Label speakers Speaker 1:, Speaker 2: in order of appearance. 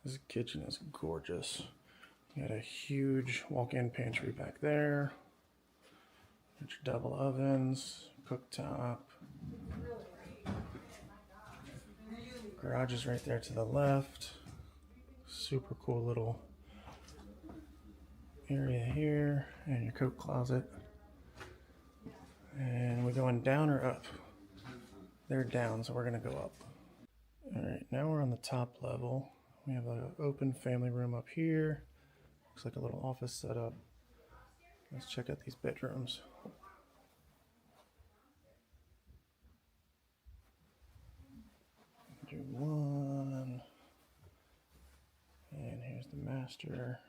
Speaker 1: This kitchen is gorgeous. You got a huge walk-in pantry back there. Got your double ovens, cooktop. Garage is right there to the left. Super cool little area here, and your coat closet. And we're going down or up? They're down, so we're gonna go up. All right, now we're on the top level. We have an open family room up here. Looks like a little office setup. Let's check out these bedrooms. Do one. And here's the master.